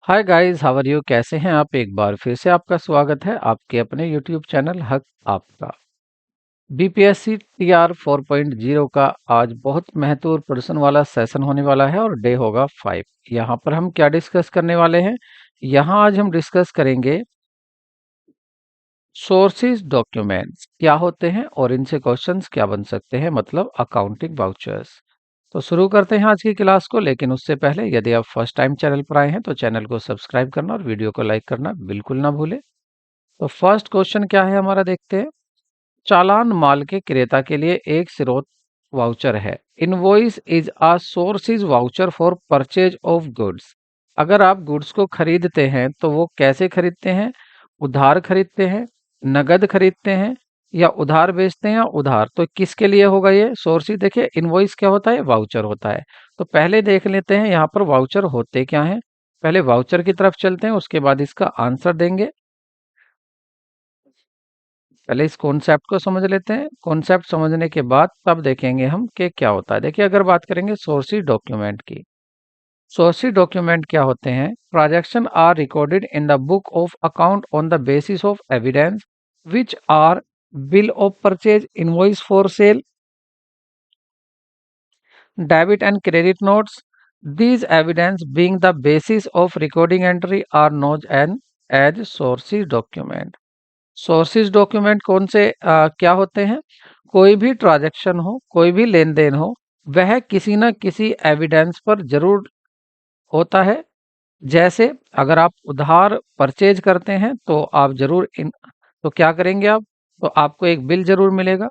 Hi guys, how are you? कैसे हैं आप? एक बार फिर से आपका स्वागत है आपके अपने यूट्यूब चैनल हक आपका। बीपीएससी टीआर 4.0 का आज बहुत महत्वपूर्ण प्रश्न वाला सेशन होने वाला है और डे होगा 5। यहाँ पर हम क्या डिस्कस करने वाले हैं? यहाँ आज हम डिस्कस करेंगे सोर्सेज डॉक्यूमेंट्स क्या होते हैं और इनसे क्वेश्चंस क्या बन सकते हैं, मतलब अकाउंटिंग वाउचर्स। तो शुरू करते हैं आज की क्लास को, लेकिन उससे पहले यदि आप फर्स्ट टाइम चैनल पर आए हैं तो चैनल को सब्सक्राइब करना और वीडियो को लाइक करना बिल्कुल ना भूलें। तो फर्स्ट क्वेश्चन क्या है हमारा, देखते हैं। चालान माल के क्रेता के लिए एक स्रोत वाउचर है। Invoice is a sources voucher for purchase of goods. अगर आप गुड्स को खरीदते हैं तो वो कैसे खरीदते हैं? उधार खरीदते हैं, नगद खरीदते हैं, या उधार बेचते हैं या उधार। तो किसके लिए होगा ये सोर्सेज? देखिए, इनवॉइस क्या होता है? वाउचर होता है। तो पहले देख लेते हैं यहाँ पर वाउचर होते क्या हैं। पहले वाउचर की तरफ चलते हैं, उसके बाद इसका आंसर देंगे। पहले इस कॉन्सेप्ट को समझ लेते हैं। कॉन्सेप्ट समझने के बाद तब देखेंगे हम कि क्या होता है। देखिए, अगर बात करेंगे सोर्सी डॉक्यूमेंट की, सोर्सी डॉक्यूमेंट क्या होते हैं? Transaction are recorded in the book of account on the basis of evidence which are bill of purchase, invoice for sale, debit and credit notes. These evidence being the basis of recording entry are known as sources document। Sources document कौन से क्या होते हैं? कोई भी transaction हो, कोई भी लेन देन हो, वह किसी ना किसी एविडेंस पर जरूर होता है। जैसे अगर आप उधार परचेज करते हैं तो आप जरूर इन तो क्या करेंगे आप? तो आपको एक बिल जरूर मिलेगा।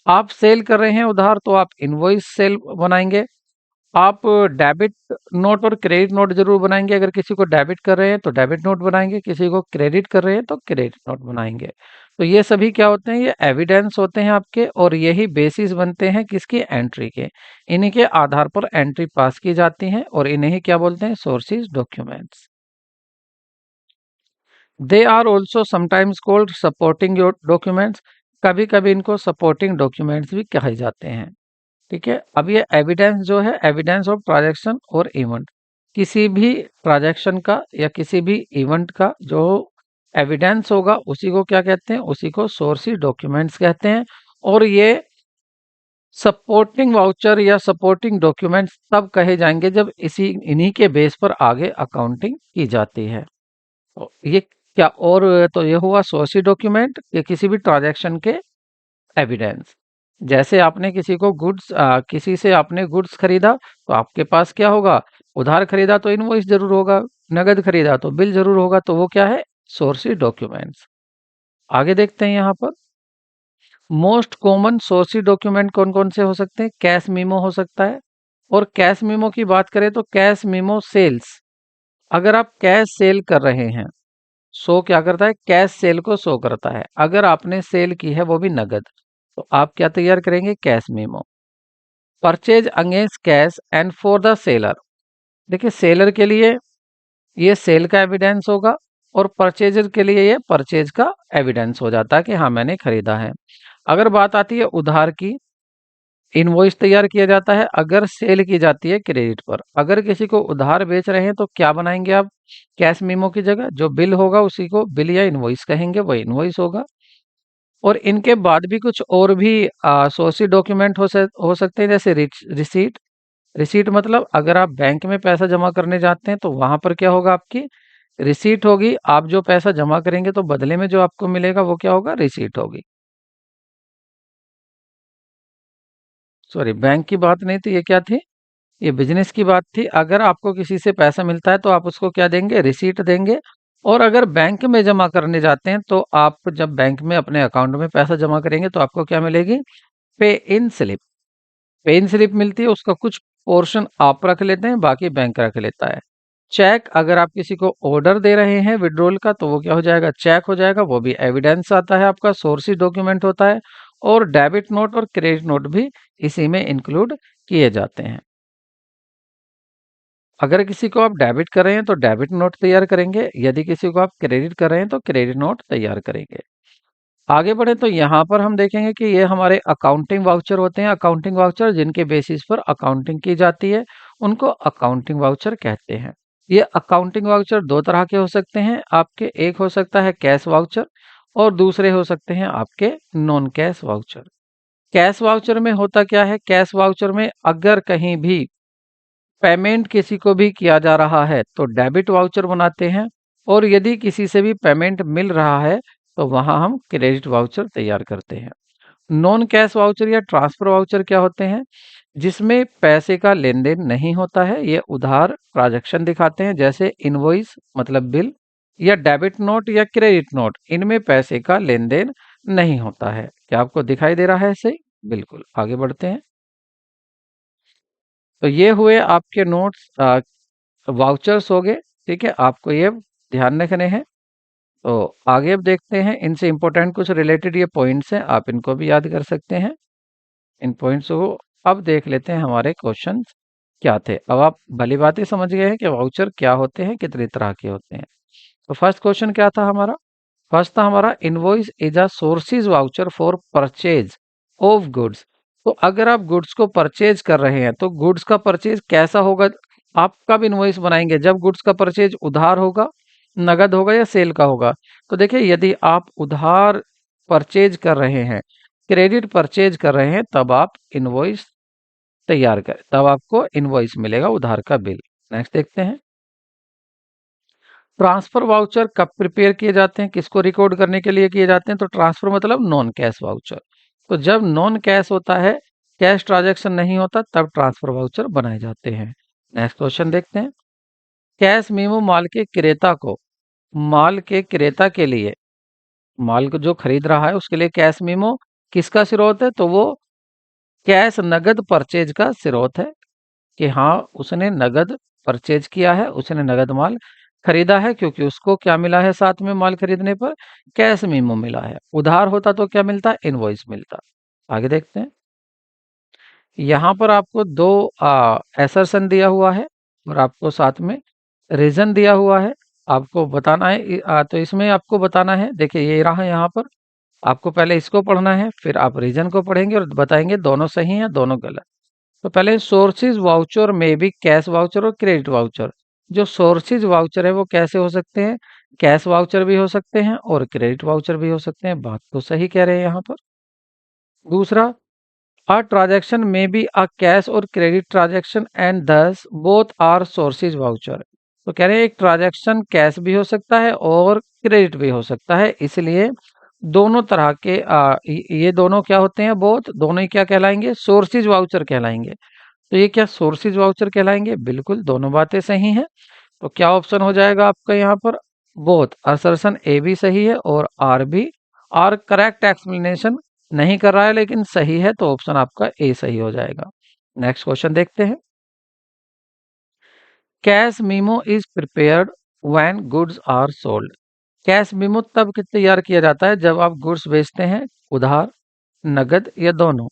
आप सेल कर रहे हैं उधार तो आप इनवॉइस सेल बनाएंगे। आप डेबिट नोट और क्रेडिट नोट जरूर बनाएंगे। अगर किसी को डेबिट कर रहे हैं तो डेबिट नोट बनाएंगे, किसी को क्रेडिट कर रहे हैं तो क्रेडिट नोट बनाएंगे। तो ये सभी क्या होते हैं? ये एविडेंस होते हैं आपके, और यही बेसिस बनते हैं किसकी? एंट्री के। इन्हीं के आधार पर एंट्री पास की जाती है और इन्हें ही क्या बोलते हैं? Sources documents. They are also sometimes called supporting documents. कभी कभी इनको सपोर्टिंग डॉक्यूमेंट्स भी कहे जाते हैं। ठीक है। अब ये एविडेंस जो है, एविडेंस ऑफ ट्रांजैक्शन और इवेंट, किसी भी ट्रांजैक्शन का या किसी भी इवेंट का जो एविडेंस होगा उसी को क्या कहते हैं? उसी को सोर्सी डॉक्यूमेंट्स कहते हैं। और ये सपोर्टिंग वाउचर या सपोर्टिंग डॉक्यूमेंट्स तब कहे जाएंगे जब इन्हीं के बेस पर आगे अकाउंटिंग की जाती है। तो ये क्या, और तो ये हुआ सोर्सी डॉक्यूमेंट, ये किसी भी ट्रांजैक्शन के एविडेंस। जैसे आपने किसी को किसी से आपने गुड्स खरीदा तो आपके पास क्या होगा? उधार खरीदा तो इनवॉइस जरूर होगा, नगद खरीदा तो बिल जरूर होगा। तो वो क्या है? सोर्सी डॉक्यूमेंट्स। आगे देखते हैं यहाँ पर। मोस्ट कॉमन सोर्सी डॉक्यूमेंट कौन कौन से हो सकते हैं? कैश मीमो हो सकता है। और कैश मीमो की बात करें तो कैश मीमो सेल्स। अगर आप कैश सेल कर रहे हैं, शो क्या करता है? कैश सेल को शो करता है। अगर आपने सेल की है वो भी नगद, तो आप क्या तैयार करेंगे? Cash memo. Purchase against cash and for the seller. देखिए, सेलर के लिए ये सेल का एविडेंस होगा और परचेजर के लिए ये परचेज का एविडेंस हो जाता है कि हाँ मैंने खरीदा है। अगर बात आती है उधार की, इनवॉइस तैयार किया जाता है अगर सेल की जाती है क्रेडिट पर। अगर किसी को उधार बेच रहे हैं तो क्या बनाएंगे आप? कैश मेमो की जगह जो बिल होगा उसी को बिल या इनवॉइस कहेंगे, वो इनवॉइस होगा। और इनके बाद भी कुछ और भी सोर्सी डॉक्यूमेंट हो सकते हैं, जैसे रिसीट। रिसीट मतलब अगर आप बैंक में पैसा जमा करने जाते हैं तो वहां पर क्या होगा? आपकी रिसीट होगी। आप जो पैसा जमा करेंगे तो बदले में जो आपको मिलेगा वो क्या होगा? रिसीट होगी। सॉरी, बैंक की बात नहीं थी, ये क्या थी? ये बिजनेस की बात थी। अगर आपको किसी से पैसा मिलता है तो आप उसको क्या देंगे? रिसीट देंगे। और अगर बैंक में जमा करने जाते हैं तो आप जब बैंक में अपने अकाउंट में पैसा जमा करेंगे तो आपको क्या मिलेगी? पे इन स्लिप। पे इन स्लिप मिलती है, उसका कुछ पोर्शन आप रख लेते हैं, बाकी बैंक रख लेता है। चेक, अगर आप किसी को ऑर्डर दे रहे हैं विड्रॉल का तो वो क्या हो जाएगा? चेक हो जाएगा। वो भी एविडेंस आता है, आपका सोर्सी डॉक्यूमेंट होता है। और डेबिट नोट और क्रेडिट नोट भी इसी में इंक्लूड किए जाते हैं। अगर किसी को आप डेबिट कर रहे हैं तो डेबिट नोट तैयार करेंगे, यदि किसी को आप क्रेडिट कर रहे हैं तो क्रेडिट नोट तैयार करेंगे। आगे बढ़े तो यहाँ पर हम देखेंगे कि ये हमारे अकाउंटिंग वाउचर होते हैं। अकाउंटिंग वाउचर जिनके बेसिस पर अकाउंटिंग की जाती है उनको अकाउंटिंग वाउचर कहते हैं। ये अकाउंटिंग वाउचर दो तरह के हो सकते हैं आपके, एक हो सकता है कैश वाउचर और दूसरे हो सकते हैं आपके non cash voucher. Cash voucher में होता क्या है, कैश वाउचर में अगर कहीं भी पेमेंट किसी को भी किया जा रहा है तो डेबिट वाउचर बनाते हैं, और यदि किसी से भी पेमेंट मिल रहा है तो वहां हम क्रेडिट वाउचर तैयार करते हैं। नॉन कैश वाउचर या ट्रांसफर वाउचर क्या होते हैं, जिसमें पैसे का लेन देन नहीं होता है, ये उधार ट्रांजैक्शन दिखाते हैं, जैसे इनवॉइस मतलब बिल, या डेबिट नोट या क्रेडिट नोट, इनमें पैसे का लेन देन नहीं होता है। क्या आपको दिखाई दे रहा है सही? बिल्कुल, आगे बढ़ते हैं। तो ये हुए आपके नोट्स, वाउचर्स हो गए। ठीक है, आपको ये ध्यान रखने हैं। तो आगे अब देखते हैं, इनसे इंपॉर्टेंट कुछ रिलेटेड ये पॉइंट्स हैं, आप इनको भी याद कर सकते हैं इन पॉइंट्स को। अब देख लेते हैं हमारे क्वेश्चंस क्या थे। अब आप भली बातें समझ गए हैं कि वाउचर क्या होते हैं, कितनी तरह के होते हैं। तो फर्स्ट क्वेश्चन क्या था हमारा, फर्स्ट था हमारा invoice is a sources voucher for purchase of goods. तो अगर आप गुड्स को परचेज कर रहे हैं तो गुड्स का परचेज कैसा होगा, आप कब इनवॉइस बनाएंगे, जब गुड्स का परचेज उधार होगा, नगद होगा या सेल का होगा। तो देखिए, यदि आप उधार परचेज कर रहे हैं, क्रेडिट परचेज कर रहे हैं, तब आप इनवॉइस तैयार करें, तब आपको इनवॉइस मिलेगा, उधार का बिल। नेक्स्ट देखते हैं, ट्रांसफर वाउचर कब प्रिपेयर किए जाते हैं, किसको रिकॉर्ड करने के लिए किए जाते हैं, तो ट्रांसफर मतलब नॉन कैश वाउचर। तो जब नॉन कैश होता है, कैश ट्रांजैक्शन नहीं होता, तब ट्रांसफर वाउचर बनाए जाते हैं। नेक्स्ट क्वेश्चन देखते हैं, कैश मीमो माल के क्रेता को, माल के क्रेता के लिए, माल को जो खरीद रहा है उसके लिए कैश मीमो किसका स्रोत है, तो वो कैश नगद परचेज का स्रोत है, कि हाँ उसने नगद परचेज किया है, उसने नगद माल खरीदा है, क्योंकि उसको क्या मिला है साथ में माल खरीदने पर, कैश मीमो मिला है। उधार होता तो क्या मिलता, इनवॉइस मिलता। आगे देखते हैं, यहाँ पर आपको दो एसर्शन दिया हुआ है और आपको साथ में रीजन दिया हुआ है, आपको बताना है। तो इसमें आपको बताना है, देखिए ये रहा यहाँ पर, आपको पहले इसको पढ़ना है, फिर आप रीजन को पढ़ेंगे और बताएंगे दोनों सही है दोनों गलत। तो पहले सोर्सेज वाउचर में भी कैश वाउचर और क्रेडिट वाउचर। जो सोर्सेज वाउचर है वो कैसे हो सकते हैं, कैश वाउचर भी हो सकते हैं और क्रेडिट वाउचर भी हो सकते हैं, बात तो सही कह रहे हैं यहाँ पर। दूसरा, अ ट्रांजैक्शन में बी अ कैश और क्रेडिट ट्रांजैक्शन एंड दस बोथ आर सोर्सेज वाउचर। तो कह रहे हैं एक ट्रांजैक्शन कैश भी हो सकता है और क्रेडिट भी हो सकता है, इसलिए दोनों तरह के ये दोनों क्या होते हैं, बोथ, दोनों ही क्या कहलाएंगे, सोर्सेज वाउचर कहलाएंगे। तो ये क्या सोर्सेज वाउचर कहलाएंगे, बिल्कुल दोनों बातें सही हैं। तो क्या ऑप्शन हो जाएगा आपका यहाँ पर, बोथ, असर्शन ए भी सही है और आर भी। आर करेक्ट एक्सप्लेनेशन नहीं कर रहा है लेकिन सही है, तो ऑप्शन आपका ए सही हो जाएगा। नेक्स्ट क्वेश्चन देखते हैं, cash memo is prepared when goods are sold. Cash memo तब तैयार किया जाता है जब आप गुड्स बेचते हैं, उधार, नगद या दोनों,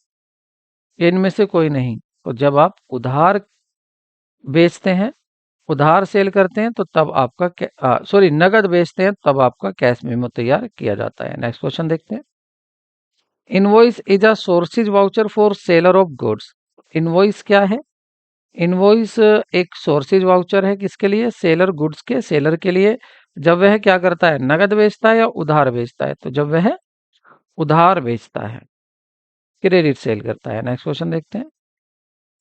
इनमें से कोई नहीं। तो जब आप उधार बेचते हैं, उधार सेल करते हैं, तो तब आपका सॉरी नगद बेचते हैं तब आपका कैश मेमो तैयार किया जाता है। नेक्स्ट क्वेश्चन देखते हैं, invoice is a sources voucher for seller of goods. Invoice क्या है, इनवॉइस एक सोर्सेज वाउचर है किसके लिए, सेलर गुड्स के, सेलर के लिए, जब वह क्या करता है, नगद बेचता है या उधार बेचता है, तो जब वह उधार बेचता है, क्रेडिट सेल करता है। नेक्स्ट क्वेश्चन देखते हैं,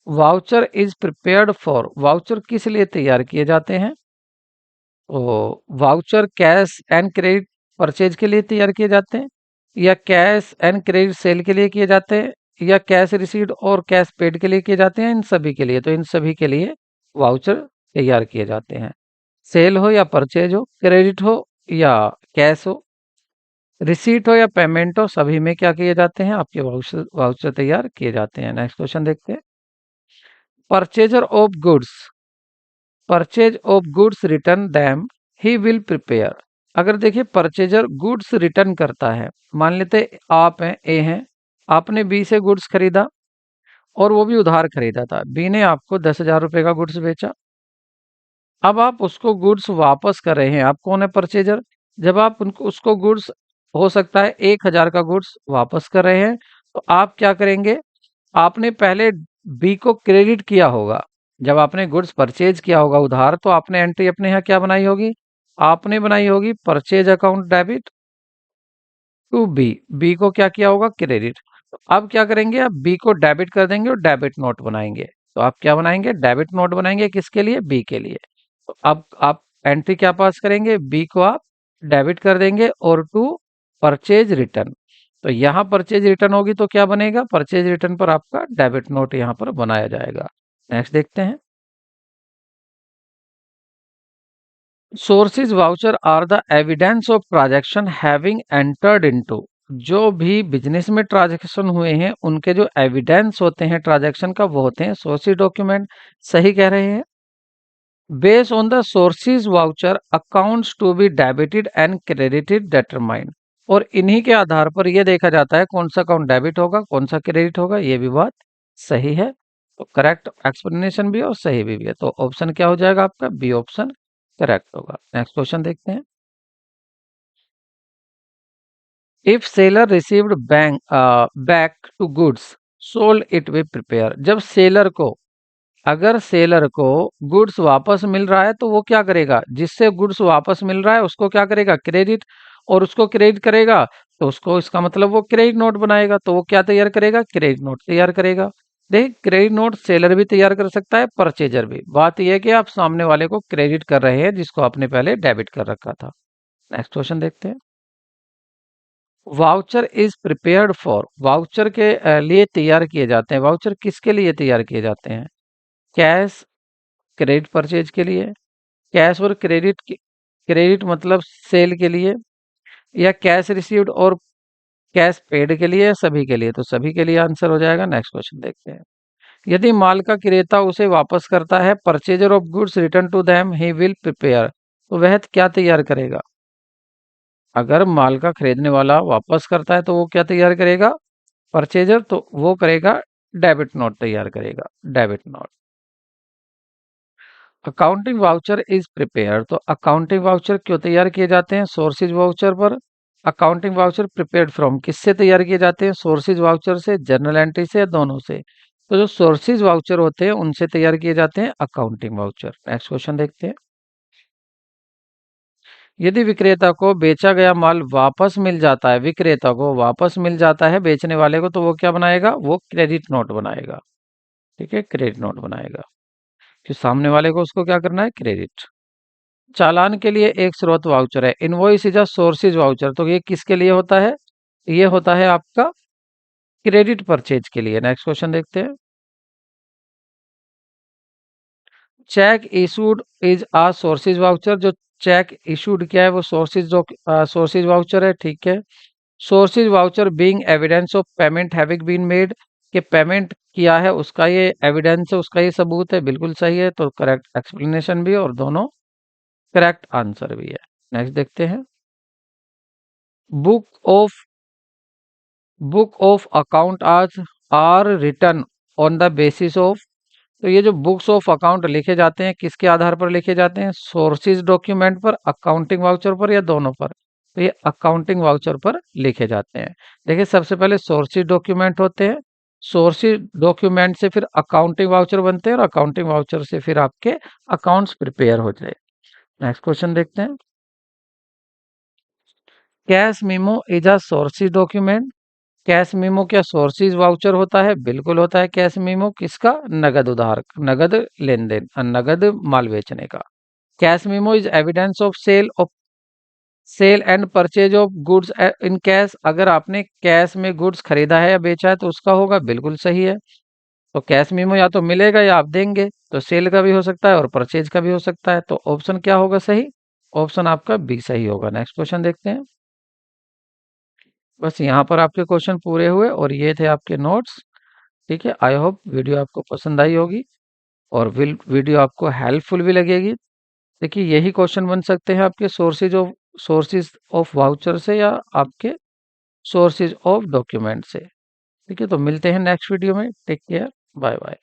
voucher is prepared for, voucher किस लिए तैयार किए जाते हैं, तो voucher cash and credit purchase के लिए तैयार किए जाते हैं, या कैश एंड क्रेडिट सेल के लिए किए जाते हैं, या कैश रिसीट और कैश पेड के लिए किए जाते हैं, इन सभी के लिए। तो इन सभी के लिए वाउचर तैयार किए जाते हैं, सेल हो या परचेज हो, क्रेडिट हो या कैश हो, रिसीट हो या पेमेंट हो, सभी में क्या किए जाते हैं, आपके वाउचर वाउचर तैयार किए जाते हैं। नेक्स्ट क्वेश्चन देखते हैं, purchaser of goods, purchase of goods return them he will prepare. अगर देखिए परचेजर गुड्स रिटर्न करता है, मान लेते आप हैं, ए हैं, आपने बी से गुड्स खरीदा और वो भी उधार खरीदा था, बी ने आपको 10,000 रुपए का गुड्स बेचा। अब आप उसको गुड्स वापस कर रहे हैं, आप कौन है, परचेजर। जब आप उनको उसको गुड्स, हो सकता है 1,000 का गुड्स वापस कर रहे हैं, तो आप क्या करेंगे, आपने पहले बी को क्रेडिट किया होगा, 1,000 का, उसके बाद 10,000 का गुड्स वापस करेंगे, तो आप क्या करेंगे, आपने पहले बी को क्रेडिट किया होगा, 1,000 का, उसके बाद 10,000 का गुड्स वापस करेंगे, तो आप क्या करेंगे, आपने पहले बी को क्रेडिट किया होगा, जब आपने गुड्स परचेज किया होगा उधार, तो आपने एंट्री अपने यहाँ क्या बनाई होगी? आपने बनाई होगी purchase account debit to B. B को क्या किया होगा? क्रेडिट। तो अब क्या करेंगे? अब बी को डेबिट कर देंगे और डेबिट नोट बनाएंगे। तो आप क्या बनाएंगे? डेबिट नोट बनाएंगे। किसके लिए? बी के लिए। तो अब आप एंट्री क्या पास करेंगे? बी को आप डेबिट कर देंगे और टू परचेज रिटर्न। तो यहाँ परचेज रिटर्न होगी तो क्या बनेगा? परचेज रिटर्न पर आपका डेबिट नोट यहाँ पर बनाया जाएगा। नेक्स्ट देखते हैं। Sources voucher are the evidence of transaction having entered into. जो भी बिजनेस में ट्रांजैक्शन हुए हैं उनके जो एविडेंस होते हैं ट्रांजैक्शन का, वो होते हैं सोर्सेज डॉक्यूमेंट। सही कह रहे हैं। Based on the sources voucher accounts to be debited and credited determined. और इन्हीं के आधार पर यह देखा जाता है कौन सा अकाउंट डेबिट होगा, कौन सा क्रेडिट होगा। ये भी बात सही है। तो करेक्ट एक्सप्लेनेशन भी है और सही भी है। तो ऑप्शन क्या हो जाएगा आपका? बी ऑप्शन करेक्ट होगा। नेक्स्ट क्वेश्चन देखते हैं। If seller received bank back to goods sold it with prepare. जब सेलर को, अगर सेलर को गुड्स वापस मिल रहा है तो वो क्या करेगा? जिससे गुड्स वापस मिल रहा है उसको क्या करेगा? क्रेडिट। और उसको क्रेडिट करेगा तो उसको, इसका मतलब वो क्रेडिट नोट बनाएगा। तो वो क्या तैयार करेगा? क्रेडिट नोट तैयार करेगा। देख, क्रेडिट नोट सेलर भी तैयार कर सकता है, परचेजर भी। बात यह है कि आप सामने वाले को क्रेडिट कर रहे हैं जिसको आपने पहले डेबिट कर रखा था। नेक्स्ट क्वेश्चन देखते हैं। Voucher is prepared for. Voucher के लिए तैयार किए जाते हैं। वाउचर किसके लिए तैयार किए जाते हैं? कैश, क्रेडिट परचेज के लिए। कैश और क्रेडिट, क्रेडिट मतलब सेल के लिए, या कैश रिसीव्ड और कैश पेड के लिए, या सभी के लिए? तो सभी के लिए आंसर हो जाएगा। नेक्स्ट क्वेश्चन देखते हैं। यदि माल का क्रेता उसे वापस करता है, purchaser of goods return to them he will prepare. तो वह क्या तैयार करेगा? अगर माल का खरीदने वाला वापस करता है तो वो क्या तैयार करेगा? परचेजर। तो वो करेगा डेबिट नोट तैयार करेगा, debit note. Accounting voucher is prepare. तो अकाउंटिंग वाउचर क्यों तैयार किए जाते हैं? सोर्सेज वाउचर पर। अकाउंटिंग वाउचर प्रिपेयर्ड फ्रॉम, किससे तैयार किए जाते हैं? सोर्सेज वाउचर से, जर्नल एंट्री से, या दोनों से? तो जो सोर्सेज वाउचर होते हैं उनसे तैयार किए जाते हैं अकाउंटिंग वाउचर। नेक्स्ट क्वेश्चन देखते हैं। यदि विक्रेता को बेचा गया माल वापस मिल जाता है, विक्रेता को वापस मिल जाता है बेचने वाले को, तो वो क्या बनाएगा? वो क्रेडिट नोट बनाएगा। ठीक है, क्रेडिट नोट बनाएगा कि सामने वाले को उसको क्या करना है? क्रेडिट। चालान के लिए एक स्रोत वाउचर है। Invoice is a sources voucher. तो ये किसके लिए होता है? ये होता है आपका क्रेडिट परचेज के लिए। नेक्स्ट क्वेश्चन देखते हैं। Cheque issued is a sources voucher. जो चेक इशूड किया है वो सोर्सेज वाउचर है। ठीक है। Sources voucher being evidence of payment having been made, कि पेमेंट किया है उसका ये एविडेंस है, उसका ये सबूत है। बिल्कुल सही है। तो करेक्ट एक्सप्लेनेशन भी और दोनों करेक्ट आंसर भी है। नेक्स्ट देखते हैं। Book of book of account आज आर return on the basis of. तो ये जो बुक्स ऑफ अकाउंट लिखे जाते हैं किसके आधार पर लिखे जाते हैं? सोर्सेज डॉक्यूमेंट पर, अकाउंटिंग वाउचर पर, या दोनों पर? तो ये अकाउंटिंग वाउचर पर लिखे जाते हैं। देखिए, सबसे पहले सोर्सेज डॉक्यूमेंट होते हैं। सोर्सेज डॉक्यूमेंट से फिर अकाउंटिंग वाउचर बनते हैं और अकाउंटिंग वाउचर से फिर आपके अकाउंट्स प्रिपेयर हो जाए। नेक्स्ट क्वेश्चन देखते हैं। Cash memo is a sources document. Cash memo क्या सोर्सेज वाउचर होता है? बिल्कुल होता है। कैश मेमो किसका? नगद उधार, नगद लेन देन, नगद माल बेचने का। Cash memo is evidence of sale and purchase of goods in cash. अगर आपने कैश में गुड्स खरीदा है या बेचा है तो उसका होगा। बिल्कुल सही है। तो कैश मेमो या तो मिलेगा या आप देंगे। तो सेल का भी हो सकता है और परचेज का भी हो सकता है। तो ऑप्शन क्या होगा सही? ऑप्शन आपका बी सही होगा। नेक्स्ट क्वेश्चन देखते हैं। बस यहाँ पर आपके क्वेश्चन पूरे हुए और ये थे आपके नोट्स। ठीक है, आई होप वीडियो आपको पसंद आई होगी और वीडियो आपको हेल्पफुल भी लगेगी। देखिए, यही क्वेश्चन बन सकते हैं आपके सोर्सेज ऑफ वाउचर से या आपके सोर्सेज ऑफ डॉक्यूमेंट से। ठीक है, तो मिलते हैं नेक्स्ट वीडियो में। Take care, bye bye.